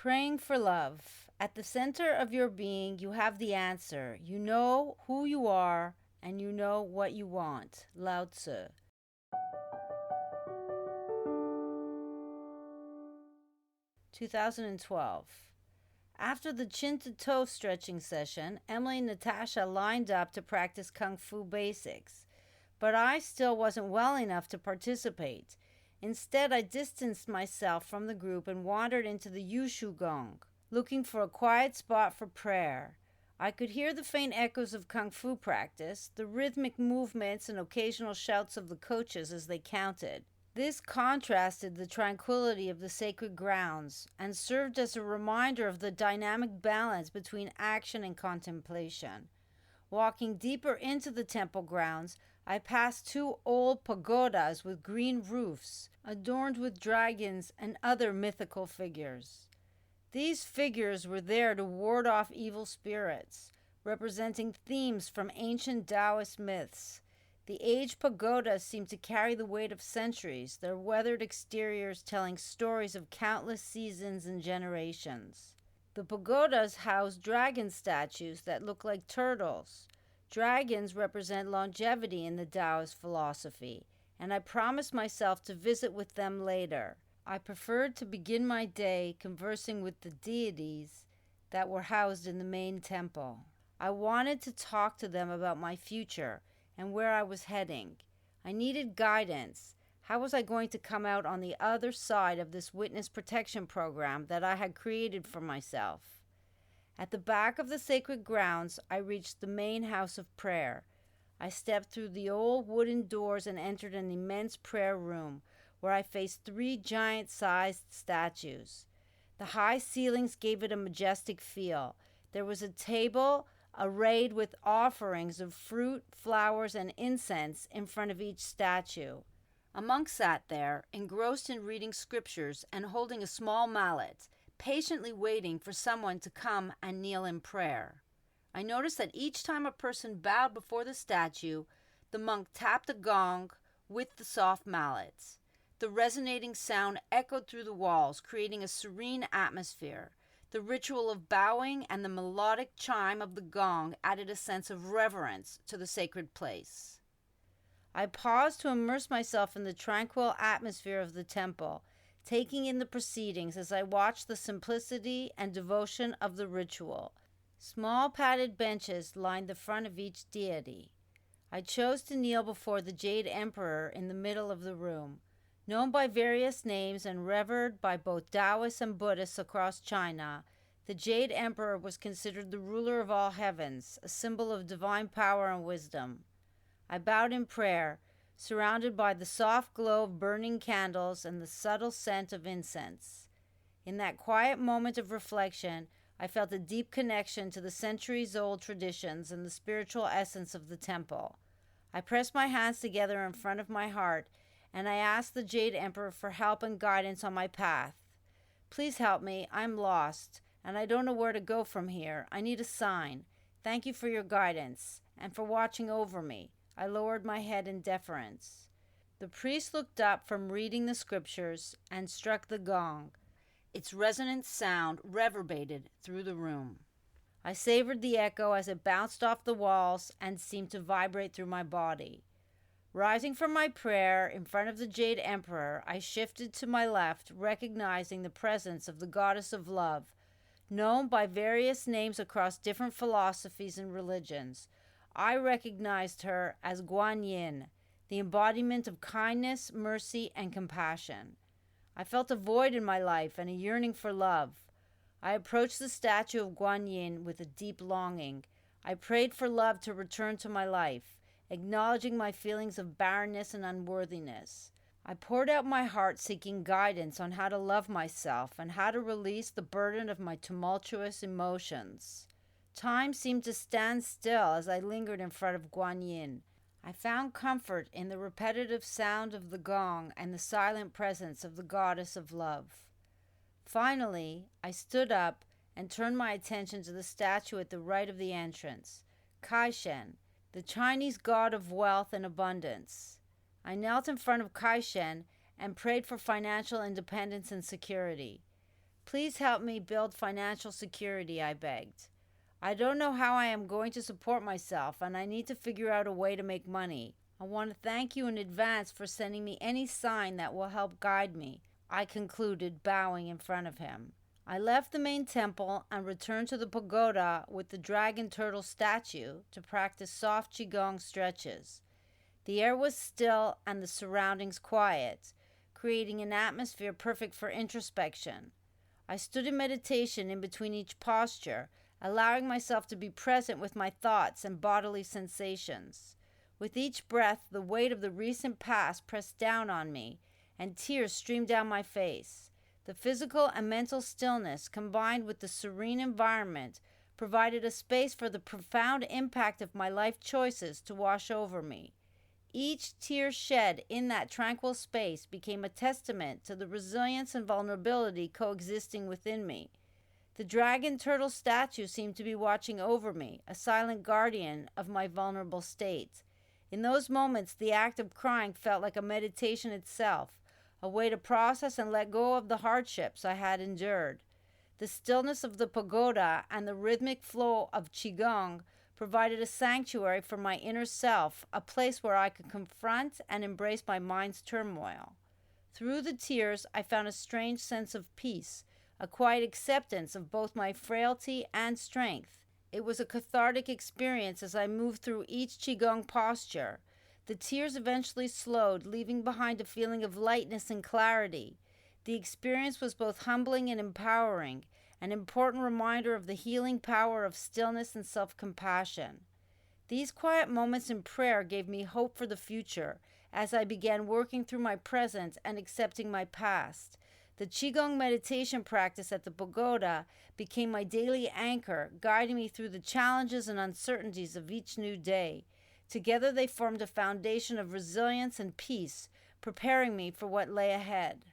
Praying for love. At the center of your being, you have the answer. You know who you are and you know what you want. Lao Tzu. (2012) After the chin-to-toe stretching session, Emily and Natasha lined up to practice Kung Fu basics, but I still wasn't well enough to participate. Instead, I distanced myself from the group and wandered into the Yuxu Gong, looking for a quiet spot for prayer. I could hear the faint echoes of Kung Fu practice, the rhythmic movements and occasional shouts of the coaches as they counted. This contrasted the tranquility of the sacred grounds and served as a reminder of the dynamic balance between action and contemplation. Walking deeper into the temple grounds, I passed two old pagodas with green roofs, adorned with dragons and other mythical figures. These figures were there to ward off evil spirits, representing themes from ancient Taoist myths. The aged pagodas seemed to carry the weight of centuries, their weathered exteriors telling stories of countless seasons and generations. The pagodas house dragon statues that look like turtles. Dragons represent longevity in the Taoist philosophy, and I promised myself to visit with them later. I preferred to begin my day conversing with the deities that were housed in the main temple. I wanted to talk to them about my future and where I was heading. I needed guidance. How was I going to come out on the other side of this witness protection program that I had created for myself? At the back of the sacred grounds, I reached the main house of prayer. I stepped through the old wooden doors and entered an immense prayer room where I faced three giant-sized statues. The high ceilings gave it a majestic feel. There was a table arrayed with offerings of fruit, flowers, and incense in front of each statue. A monk sat there, engrossed in reading scriptures and holding a small mallet, patiently waiting for someone to come and kneel in prayer. I noticed that each time a person bowed before the statue, the monk tapped a gong with the soft mallet. The resonating sound echoed through the walls, creating a serene atmosphere. The ritual of bowing and the melodic chime of the gong added a sense of reverence to the sacred place. I paused to immerse myself in the tranquil atmosphere of the temple, taking in the proceedings as I watched the simplicity and devotion of the ritual. Small padded benches lined the front of each deity. I chose to kneel before the Jade Emperor in the middle of the room. Known by various names and revered by both Taoists and Buddhists across China, the Jade Emperor was considered the ruler of all heavens, a symbol of divine power and wisdom. I bowed in prayer, surrounded by the soft glow of burning candles and the subtle scent of incense. In that quiet moment of reflection, I felt a deep connection to the centuries-old traditions and the spiritual essence of the temple. I pressed my hands together in front of my heart, and I asked the Jade Emperor for help and guidance on my path. Please help me. I'm lost, and I don't know where to go from here. I need a sign. Thank you for your guidance and for watching over me. I lowered my head in deference. The priest looked up from reading the scriptures and struck the gong. Its resonant sound reverberated through the room. I savored the echo as it bounced off the walls and seemed to vibrate through my body. Rising from my prayer in front of the Jade Emperor, I shifted to my left, recognizing the presence of the goddess of love, known by various names across different philosophies and religions. I recognized her as Guan Yin, the embodiment of kindness, mercy, and compassion. I felt a void in my life and a yearning for love. I approached the statue of Guan Yin with a deep longing. I prayed for love to return to my life, acknowledging my feelings of barrenness and unworthiness. I poured out my heart seeking guidance on how to love myself and how to release the burden of my tumultuous emotions. Time seemed to stand still as I lingered in front of Guan Yin. I found comfort in the repetitive sound of the gong and the silent presence of the goddess of love. Finally, I stood up and turned my attention to the statue at the right of the entrance, Caishen, the Chinese god of wealth and abundance. I knelt in front of Caishen and prayed for financial independence and security. Please help me build financial security, I begged. I don't know how I am going to support myself, and I need to figure out a way to make money. I want to thank you in advance for sending me any sign that will help guide me, I concluded, bowing in front of him. I left the main temple and returned to the pagoda with the dragon turtle statue to practice soft Qigong stretches. The air was still and the surroundings quiet, creating an atmosphere perfect for introspection. I stood in meditation in between each posture, allowing myself to be present with my thoughts and bodily sensations. With each breath, the weight of the recent past pressed down on me, and tears streamed down my face. The physical and mental stillness, combined with the serene environment, provided a space for the profound impact of my life choices to wash over me. Each tear shed in that tranquil space became a testament to the resilience and vulnerability coexisting within me. The dragon turtle statue seemed to be watching over me, a silent guardian of my vulnerable state. In those moments, the act of crying felt like a meditation itself, a way to process and let go of the hardships I had endured. The stillness of the pagoda and the rhythmic flow of Qigong provided a sanctuary for my inner self, a place where I could confront and embrace my mind's turmoil. Through the tears, I found a strange sense of peace, a quiet acceptance of both my frailty and strength. It was a cathartic experience as I moved through each Qigong posture. The tears eventually slowed, leaving behind a feeling of lightness and clarity. The experience was both humbling and empowering, an important reminder of the healing power of stillness and self-compassion. These quiet moments in prayer gave me hope for the future as I began working through my present and accepting my past. The Qigong meditation practice at the pagoda became my daily anchor, guiding me through the challenges and uncertainties of each new day. Together they formed a foundation of resilience and peace, preparing me for what lay ahead.